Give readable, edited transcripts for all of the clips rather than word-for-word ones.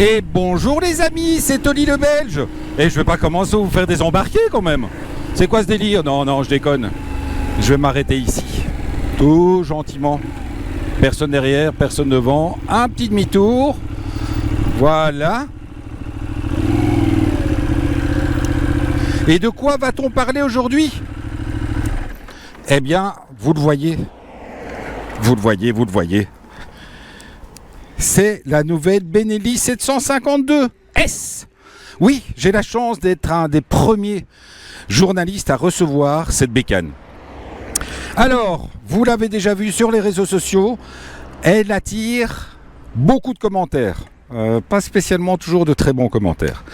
Et bonjour les amis, c'est Oli le Belge. Et je vais pas commencer à vous faire des embarqués quand même. C'est quoi ce délire? Non, je déconne. Je vais m'arrêter ici. Tout gentiment. Personne derrière, personne devant. Un petit demi-tour. Voilà. Et de quoi va-t-on parler aujourd'hui? Eh bien, vous le voyez. Vous le voyez. C'est la nouvelle Benelli 752 S. Oui, j'ai la chance d'être un des premiers journalistes à recevoir cette bécane. Alors, vous l'avez déjà vu sur les réseaux sociaux, elle attire beaucoup de commentaires. Pas spécialement toujours de très bons commentaires.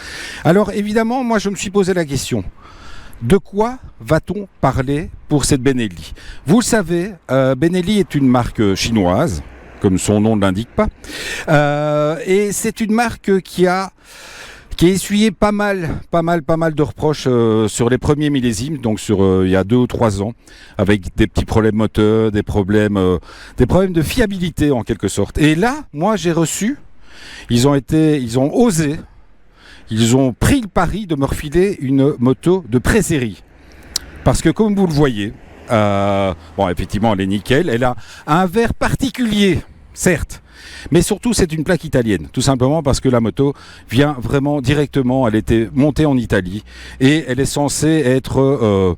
Alors évidemment, moi je me suis posé la question. De quoi va-t-on parler pour cette Benelli? Vous le savez, Benelli est une marque chinoise, comme son nom ne l'indique pas. Et c'est une marque qui a essuyé pas mal de reproches sur les premiers millésimes, donc sur il y a 2 ou 3 ans, avec des petits problèmes moteurs, des problèmes de fiabilité en quelque sorte. Et là, moi j'ai reçu, ils ont osé, ils ont pris le pari de me refiler une moto de pré-série. Parce que comme vous le voyez, effectivement elle est nickel, elle a un verre particulier, certes, mais surtout c'est une plaque italienne, tout simplement parce que la moto vient vraiment directement, elle était montée en Italie et elle est censée être...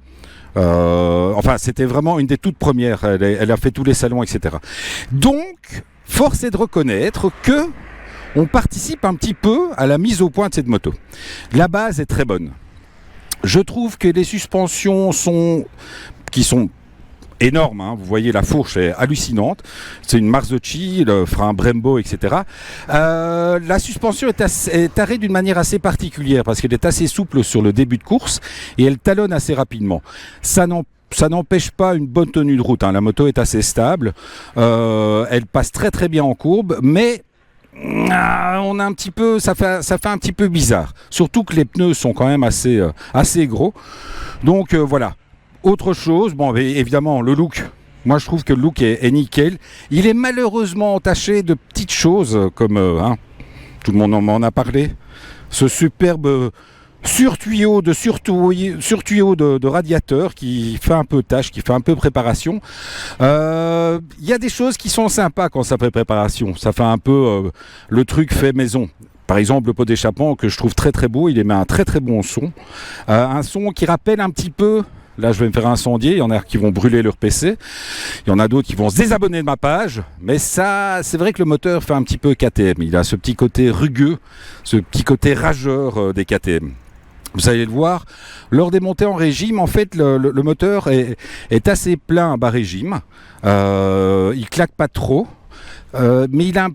c'était vraiment une des toutes premières, elle a fait tous les salons, etc. Donc, force est de reconnaître que on participe un petit peu à la mise au point de cette moto. La base est très bonne. Je trouve que les suspensions qui sont énormes, hein. Vous voyez la fourche est hallucinante. C'est une Marzocchi, le frein Brembo, etc. La suspension est arrêtée d'une manière assez particulière parce qu'elle est assez souple sur le début de course et elle talonne assez rapidement. Ça n'empêche pas une bonne tenue de route, hein. La moto est assez stable. Elle passe très très bien en courbe, mais on a un petit peu, ça fait un petit peu bizarre. Surtout que les pneus sont quand même assez gros. Donc voilà. Autre chose, évidemment le look. Moi je trouve que le look est nickel. Il est malheureusement entaché de petites choses comme tout le monde m'en a parlé. Ce superbe surtuyau de radiateur qui fait un peu tâche, qui fait un peu préparation. Il y a des choses qui sont sympas quand ça fait préparation. Ça fait un peu le truc fait maison. Par exemple, le pot d'échappement que je trouve très très beau, il émet un très très bon son. Un son qui rappelle un petit peu... Là, je vais me faire incendier. Il y en a qui vont brûler leur PC. Il y en a d'autres qui vont se désabonner de ma page. Mais ça, c'est vrai que le moteur fait un petit peu KTM. Il a ce petit côté rugueux, ce petit côté rageur des KTM. Vous allez le voir, lors des montées en régime, en fait, le moteur est assez plein à bas régime. Il claque pas trop, mais il a un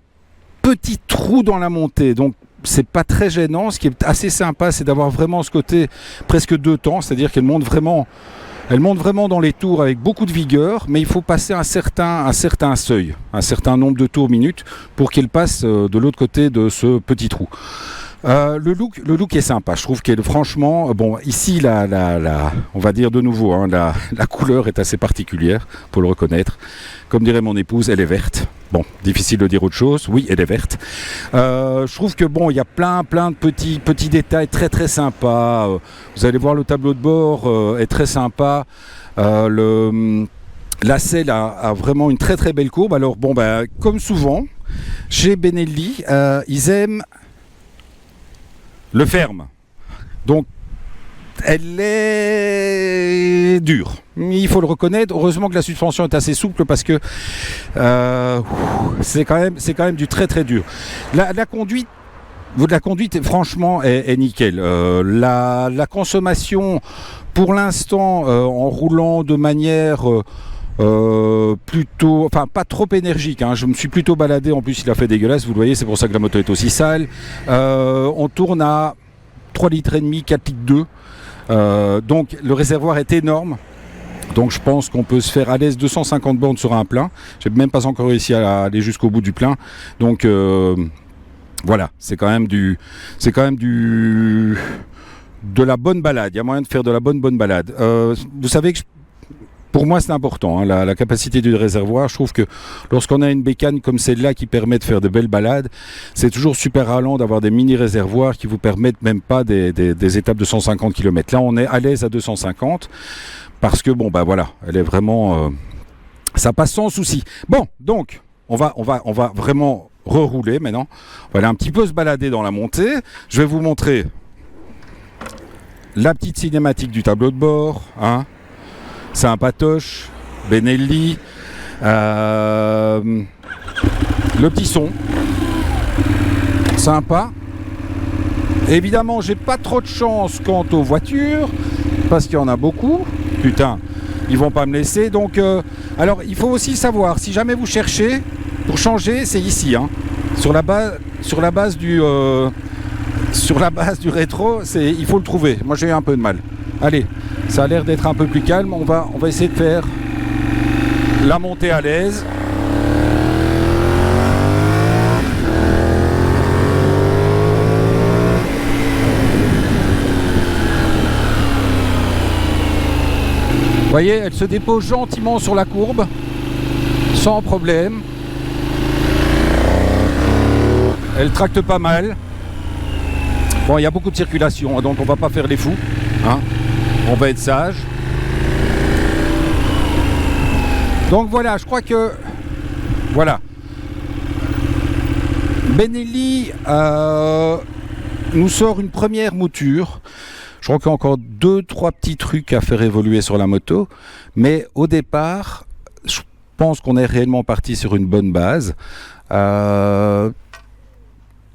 petit trou dans la montée. Donc, c'est pas très gênant. Ce qui est assez sympa, c'est d'avoir vraiment ce côté presque 2 temps, c'est-à-dire qu'elle monte vraiment dans les tours avec beaucoup de vigueur, mais il faut passer un certain seuil, un certain nombre de tours minutes pour qu'elle passe de l'autre côté de ce petit trou. Le look est sympa. Je trouve qu'elle, franchement, ici, on va dire de nouveau, hein, la couleur est assez particulière, pour le reconnaître. Comme dirait mon épouse, elle est verte. Bon, difficile de dire autre chose. Oui, elle est verte. Je trouve que il y a plein de petits détails très très sympas. Vous allez voir, le tableau de bord est très sympa. La selle a vraiment une très très belle courbe. Alors comme souvent, chez Benelli, ils aiment le ferme. Donc, elle est dure. Il faut le reconnaître. Heureusement que la suspension est assez souple parce que c'est quand même du très très dur. La conduite, franchement, est nickel. La consommation, pour l'instant, en roulant de manière plutôt, pas trop énergique, hein. Je me suis plutôt baladé, en plus il a fait dégueulasse, vous le voyez, c'est pour ça que la moto est aussi sale. On tourne à 3,5 litres, 4 litres 2. Donc le réservoir est énorme. Donc je pense qu'on peut se faire à l'aise 250 bornes sur un plein. J'ai même pas encore réussi à aller jusqu'au bout du plein. Donc voilà, c'est quand même de la bonne balade. Il y a moyen de faire de la bonne balade. Vous savez que Pour moi, c'est important, hein, la capacité du réservoir. Je trouve que lorsqu'on a une bécane comme celle-là qui permet de faire de belles balades, c'est toujours super ralent d'avoir des mini-réservoirs qui vous permettent même pas des étapes de 150 km. Là, on est à l'aise à 250 parce que, bon, bah voilà, elle est vraiment... ça passe sans souci. Bon, donc, on va vraiment rerouler maintenant. On va aller un petit peu se balader dans la montée. Je vais vous montrer la petite cinématique du tableau de bord, hein. Sympatoche, Benelli, le petit son, sympa. Évidemment, j'ai pas trop de chance quant aux voitures, parce qu'il y en a beaucoup. Putain, ils vont pas me laisser. Donc, alors, il faut aussi savoir, si jamais vous cherchez, pour changer, c'est ici, hein, sur la base du rétro, il faut le trouver. Moi, j'ai eu un peu de mal. Allez, ça a l'air d'être un peu plus calme. On va essayer de faire la montée à l'aise. Vous voyez, elle se dépose gentiment sur la courbe, sans problème. Elle tracte pas mal. Bon, il y a beaucoup de circulation, donc on va pas faire les fous, hein. On va être sage. Donc voilà, je crois que... Voilà. Benelli nous sort une première mouture. Je crois qu'il y a encore 2-3 petits trucs à faire évoluer sur la moto. Mais au départ, je pense qu'on est réellement parti sur une bonne base.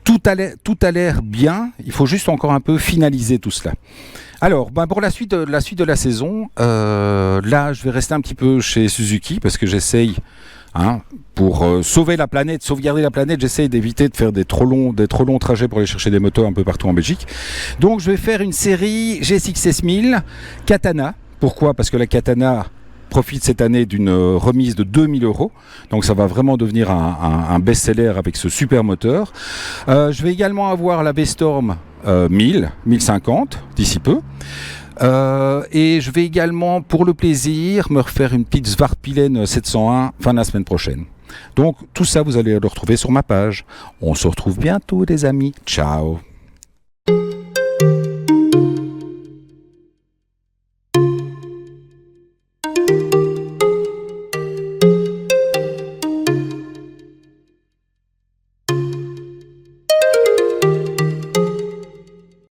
Tout a l'air bien. Il faut juste encore un peu finaliser tout cela. Alors, pour la suite de la saison, là, je vais rester un petit peu chez Suzuki parce que j'essaye, hein, pour sauver la planète, sauvegarder la planète, j'essaye d'éviter de faire des trop longs trajets pour aller chercher des motos un peu partout en Belgique. Donc, je vais faire une série GSX 1000 Katana. Pourquoi ? Parce que la Katana profite cette année d'une remise de 2000 €. Donc ça va vraiment devenir un best-seller avec ce super moteur. Je vais également avoir la V-Storm 1050 d'ici peu. Et je vais également, pour le plaisir, me refaire une petite Svartpilen 701 fin de la semaine prochaine. Donc tout ça, vous allez le retrouver sur ma page. On se retrouve bientôt, les amis. Ciao.